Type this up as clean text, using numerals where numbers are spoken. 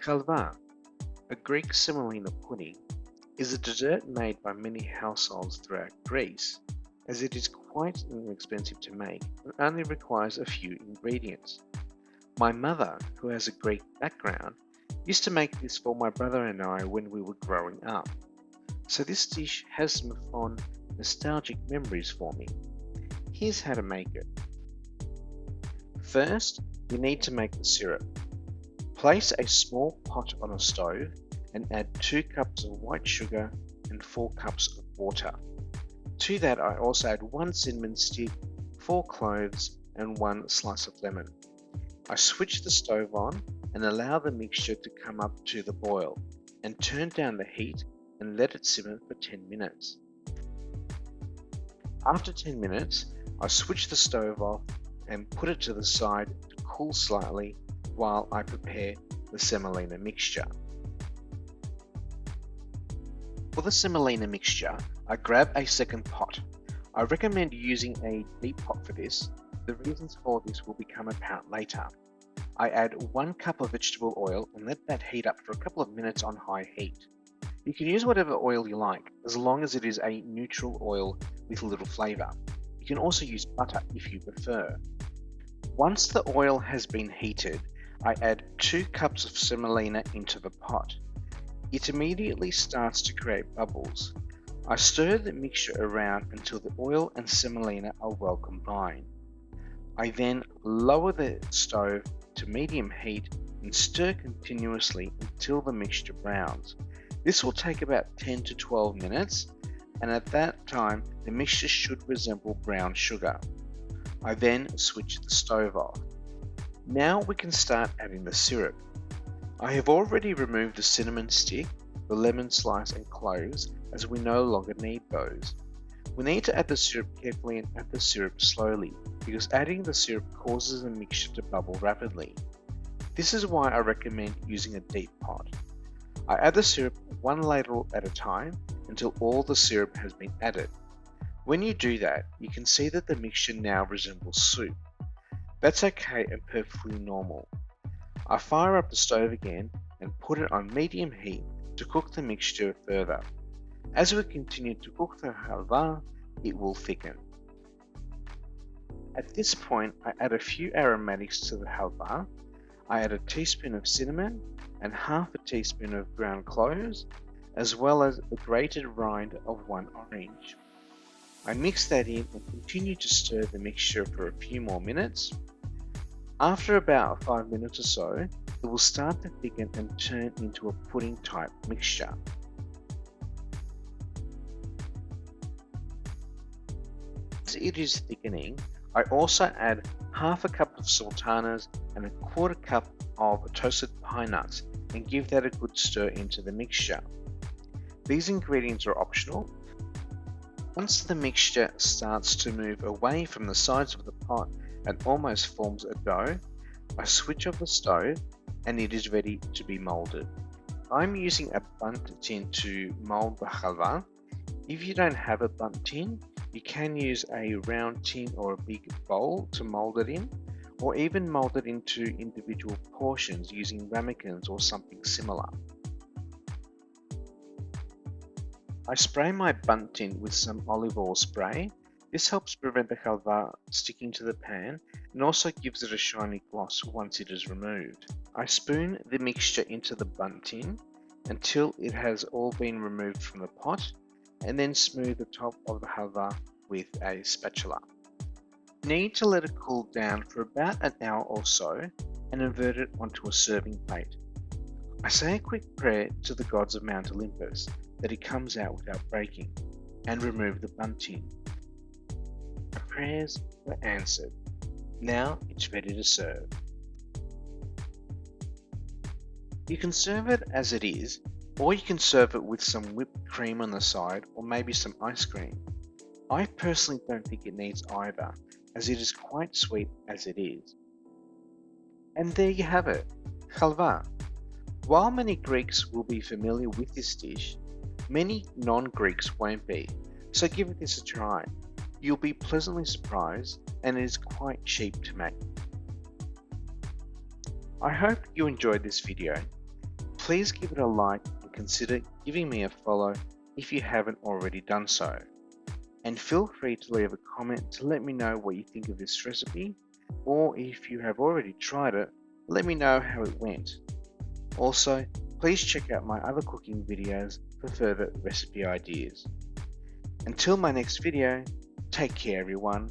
Halva, a Greek Semolina pudding, is a dessert made by many households throughout Greece, as it is quite inexpensive to make and only requires a few ingredients. My mother, who has a Greek background, used to make this for my brother and I when we were growing up, so this dish has some fond, nostalgic memories for me. Here's how to make it. First, we need to make the syrup. Place a small pot on a stove and add 2 cups of white sugar and 4 cups of water. To that I also add 1 cinnamon stick, 4 cloves and 1 slice of lemon. I switch the stove on and allow the mixture to come up to the boil and turn down the heat and let it simmer for 10 minutes. After 10 minutes, I switch the stove off and put it to the side to cool slightly while I prepare the semolina mixture. For the semolina mixture, I grab a second pot. I recommend using a deep pot for this. The reasons for this will become apparent later. I add 1 cup of vegetable oil and let that heat up for a couple of minutes on high heat. You can use whatever oil you like, as long as it is a neutral oil with a little flavour. You can also use butter if you prefer. Once the oil has been heated, I add 2 cups of semolina into the pot. It immediately starts to create bubbles. I stir the mixture around until the oil and semolina are well combined. I then lower the stove to medium heat and stir continuously until the mixture browns. This will take about 10 to 12 minutes, and at that time the mixture should resemble brown sugar. I then switch the stove off. Now we can start adding the syrup. I have already removed the cinnamon stick, the lemon slice and cloves, as we no longer need those. We need to add the syrup carefully and add the syrup slowly, because adding the syrup causes the mixture to bubble rapidly. This is why I recommend using a deep pot. I add the syrup 1 ladle at a time until all the syrup has been added. When you do that, you can see that the mixture now resembles soup. That's okay and perfectly normal. I fire up the stove again and put it on medium heat to cook the mixture further. As we continue to cook the halva, it will thicken. At this point, I add a few aromatics to the halva. I add a teaspoon of cinnamon and half a teaspoon of ground cloves, as well as the grated rind of 1 orange. I mix that in and continue to stir the mixture for a few more minutes. After about 5 minutes or so, it will start to thicken and turn into a pudding type mixture. As it is thickening, I also add half a cup of sultanas and a 1/4 cup of toasted pine nuts and give that a good stir into the mixture. These ingredients are optional. Once the mixture starts to move away from the sides of the pot and almost forms a dough, I switch off the stove and it is ready to be molded. I'm using a bundt tin to mold the halva. If you don't have a bundt tin, you can use a round tin or a big bowl to mold it in, or even mold it into individual portions using ramekins or something similar. I spray my bundt tin with some olive oil spray. This helps prevent the halva sticking to the pan and also gives it a shiny gloss once it is removed. I spoon the mixture into the bundt tin until it has all been removed from the pot, and then smooth the top of the halva with a spatula. You need to let it cool down for about an hour or so and invert it onto a serving plate. I say a quick prayer to the gods of Mount Olympus that it comes out without breaking, and remove the bundt tin. My prayers were answered. Now it's ready to serve. You can serve it as it is, or you can serve it with some whipped cream on the side or maybe some ice cream. I personally don't think it needs either, as it is quite sweet as it is. And there you have it, halva. While many Greeks will be familiar with this dish, many non-Greeks won't be, so give this a try. You'll be pleasantly surprised, and it is quite cheap to make. I hope you enjoyed this video. Please give it a like and consider giving me a follow if you haven't already done so. And feel free to leave a comment to let me know what you think of this recipe, or if you have already tried it, let me know how it went. Also, please check out my other cooking videos for further recipe ideas. Until my next video, take care everyone.